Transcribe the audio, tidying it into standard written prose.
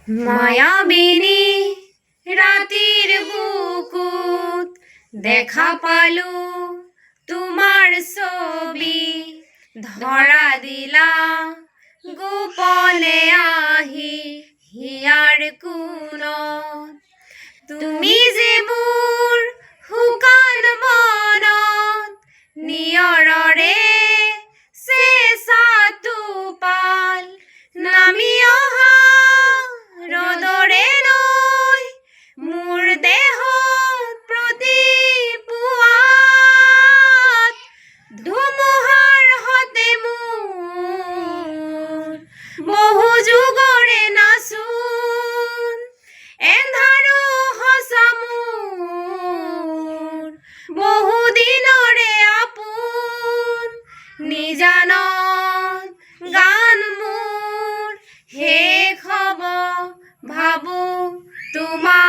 মায়াবিনী রাতির বুকুত দেখা পালু তোমার ছবি, ধরা দিলা গোপনে আহি হিয়ার কোণত। তুমি যে মোৰ শুকান মনত নিয়ৰৰে চেঁচাটো পাল, নামি অহা ৰ'দৰে নৈ মোৰ দেহত প্ৰতি পুৱাত, ধুমুহাৰ হতে মোৰ বহু যুগৰে নাচোন, এন্ধাৰো সঁচা মোৰ বহু দিনৰে আপোন। নিজানত গান মোৰ শেষ হ'ব ভাবো তোমাৰ